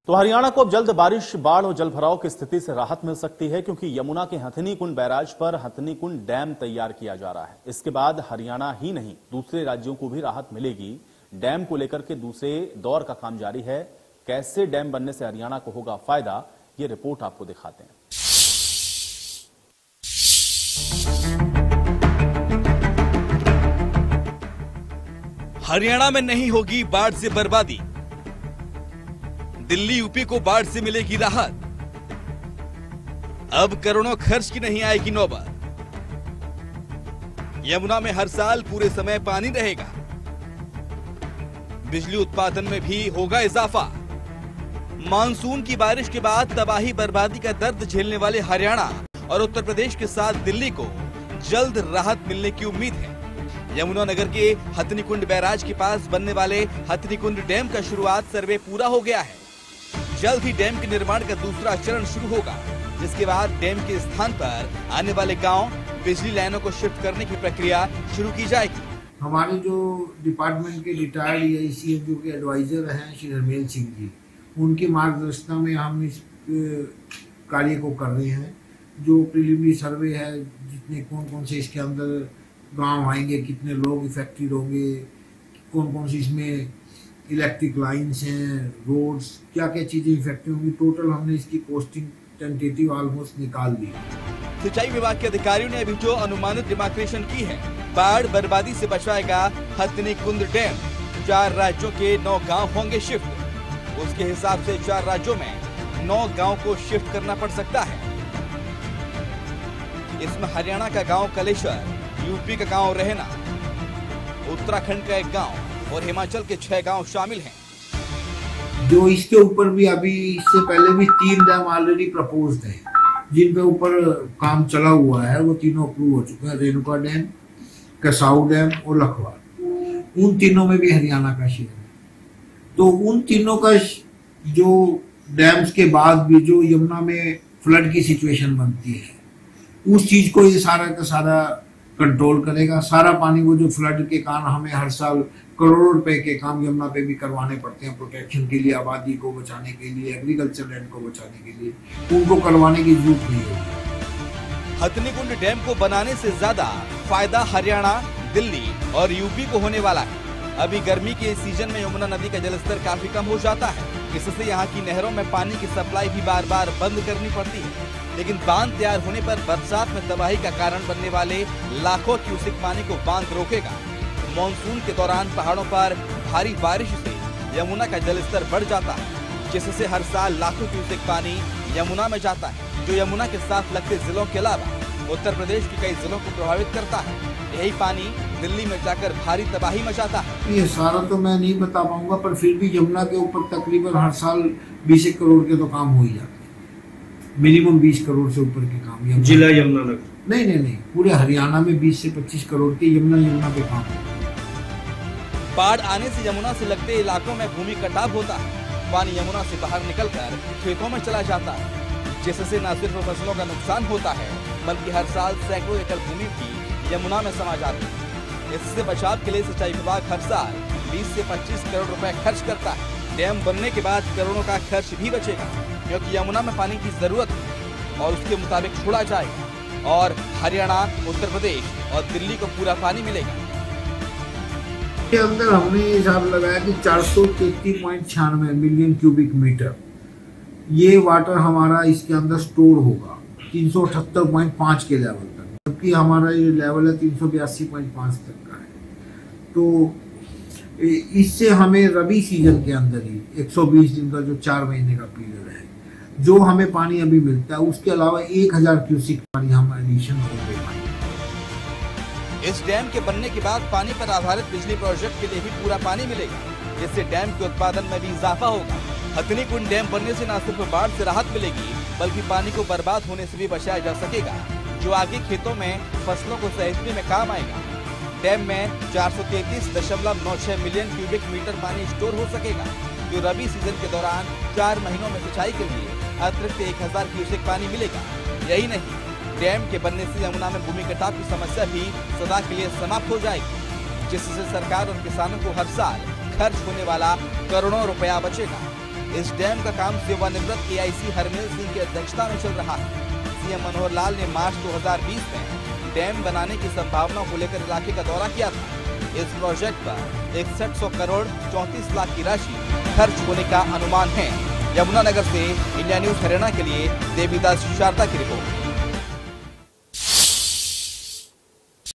तो हरियाणा को अब जल्द बारिश, बाढ़ और जलभराव की स्थिति से राहत मिल सकती है, क्योंकि यमुना के हथनी कुंड बैराज पर हथनी कुंड डैम तैयार किया जा रहा है। इसके बाद हरियाणा ही नहीं, दूसरे राज्यों को भी राहत मिलेगी। डैम को लेकर के दूसरे दौर का काम जारी है। कैसे डैम बनने से हरियाणा को होगा फायदा, ये रिपोर्ट आपको दिखाते हैं। हरियाणा में नहीं होगी बाढ़ से बर्बादी, दिल्ली यूपी को बाढ़ से मिलेगी राहत। अब करोड़ों खर्च की नहीं आएगी नौबत। यमुना में हर साल पूरे समय पानी रहेगा। बिजली उत्पादन में भी होगा इजाफा। मानसून की बारिश के बाद तबाही बर्बादी का दर्द झेलने वाले हरियाणा और उत्तर प्रदेश के साथ दिल्ली को जल्द राहत मिलने की उम्मीद है। यमुनानगर के हथनीकुंड बैराज के पास बनने वाले हथनीकुंड डैम का शुरुआत सर्वे पूरा हो गया है। जल्द ही डैम के निर्माण का दूसरा चरण शुरू होगा, जिसके बाद डैम के स्थान पर आने वाले गांव बिजली लाइनों को शिफ्ट करने की प्रक्रिया शुरू की जाएगी। हमारे जो डिपार्टमेंट के रिटायर्ड AECMU के एडवाइजर हैं श्री हरमेल सिंह जी, उनके मार्गदर्शन में हम इस कार्य को कर रहे हैं। जो प्रिलिमिनरी सर्वे है, जितने कौन कौन से इसके अंदर गांव आएंगे, कितने लोग इफेक्टेड होंगे, कौन कौन सी इसमें इलेक्ट्रिक लाइन्स हैं, रोड्स, क्या क्या चीजें इफेक्टिव होंगी, टोटल हमने इसकी कॉस्टिंग टेंटेटिव ऑलमोस्ट निकाल दी। सिंचाई विभाग के अधिकारियों ने अभी जो अनुमानित डिमार्केशन की है, बाढ़ बर्बादी से बचाएगा हथनीकुंड डैम। 4 राज्यों के 9 गांव होंगे शिफ्ट। उसके हिसाब से 4 राज्यों में 9 गांव को शिफ्ट करना पड़ सकता है। इसमें हरियाणा का गांव कलेश्वर, यूपी का गांव रहना, उत्तराखंड का 1 गांव और हिमाचल के 6 गांव शामिल हैं। जो इसके ऊपर भी अभी इससे पहले भी 3 डैम ऑलरेडी प्रपोज्ड हैं, जिन पे ऊपर काम चला हुआ है, वो तीनों अप्रूव हो चुके हैं। रेणुका डैम, कसाऊ डैम और लखवाड़, उन तीनों में भी हरियाणा का शेयर है। तो उन तीनों का जो डैम्स के बाद भी जो यमुना में फ्लड की सिचुएशन बनती है, उस चीज को ये सारा का सारा कंट्रोल करेगा। सारा पानी वो जो फ्लड के कारण हमें हर साल करोड़ों रुपए के काम यमुना पे भी करवाने पड़ते हैं, प्रोटेक्शन के लिए, आबादी को बचाने के लिए, एग्रीकल्चर लैंड को बचाने के लिए, उनको करवाने की जरूरत नहीं होगी। हथनीकुंड डैम को बनाने से ज्यादा फायदा हरियाणा, दिल्ली और यूपी को होने वाला है। अभी गर्मी के सीजन में यमुना नदी का जलस्तर काफी कम हो जाता है, इससे यहाँ की नहरों में पानी की सप्लाई भी बार बार बंद करनी पड़ती है। लेकिन बांध तैयार होने पर बरसात में तबाही का कारण बनने वाले लाखों क्यूसेक पानी को बांध रोकेगा। मॉनसून के दौरान पहाड़ों पर भारी बारिश से यमुना का जलस्तर बढ़ जाता है, जिससे हर साल लाखों क्यूसेक पानी यमुना में जाता है, जो यमुना के साथ लगते जिलों के अलावा उत्तर प्रदेश के कई जिलों को प्रभावित करता है। यही पानी दिल्ली में जाकर भारी तबाही मचाता है। ये सारा तो मैं नहीं बता पाऊंगा, पर फिर भी यमुना के ऊपर तकरीबन हर साल 20 करोड़ के तो काम हो ही जाते हैं। मिनिमम 20 करोड़ से ऊपर के काम जिला यमुनानगर नहीं, पूरे हरियाणा में 20 से 25 करोड़ के यमुना पे काम है। बाढ़ आने से यमुना से लगते इलाकों में भूमि कटाव होता है। पानी यमुना से बाहर निकलकर खेतों में चला जाता है, जिससे न सिर्फ फसलों का नुकसान होता है, बल्कि हर साल सैकड़ों एकड़ भूमि भी यमुना में समा जाती है। इससे बचाव के लिए सिंचाई विभाग हर साल 20 से 25 करोड़ रुपए खर्च करता है। डैम बनने के बाद करोड़ों का खर्च भी बचेगा, क्योंकि यमुना में पानी की जरूरत है और उसके मुताबिक छोड़ा जाएगा और हरियाणा, उत्तर प्रदेश और दिल्ली को पूरा पानी मिलेगा। के अंदर हमने हिसाब लगाया कि 433.96 मिलियन क्यूबिक मीटर ये वाटर हमारा इसके अंदर स्टोर होगा 378.5 के लेवल तक, जबकि हमारा ये लेवल है 382.5 तक का है। तो इससे हमें रबी सीजन के अंदर ही 120 दिन का जो 4 महीने का पीरियड है, जो हमें पानी अभी मिलता है, उसके अलावा 1000 क्यूसिक पानी हम एडिशन हो गए। इस डैम के बनने के बाद पानी पर आधारित बिजली प्रोजेक्ट के लिए भी पूरा पानी मिलेगा, जिससे डैम के उत्पादन में भी इजाफा होगा। हथनीकुंड डैम बनने से न सिर्फ बाढ़ से राहत मिलेगी, बल्कि पानी को बर्बाद होने से भी बचाया जा सकेगा, जो आगे खेतों में फसलों को सहेजने में काम आएगा। डैम में 433.96 मिलियन क्यूबिक मीटर पानी स्टोर हो सकेगा, जो रबी सीजन के दौरान 4 महीनों में सिंचाई के लिए अतिरिक्त 1000 क्यूसेक पानी मिलेगा। यही नहीं, डैम के बनने से यमुना में भूमि कटाव की समस्या भी सदा के लिए समाप्त हो जाएगी, जिससे सरकार और किसानों को हर साल खर्च होने वाला करोड़ों रुपया बचेगा। इस डैम का काम सेवानिवृत्त AIC हरमेल सिंह की अध्यक्षता में चल रहा है। सीएम मनोहर लाल ने मार्च 2020 में डैम बनाने की संभावना को लेकर इलाके का दौरा किया था। इस प्रोजेक्ट पर 6100 करोड़ 34 लाख की राशि खर्च होने का अनुमान है। यमुनानगर से इंडिया न्यूज हरियाणा के लिए देवीदास शारदा की रिपोर्ट।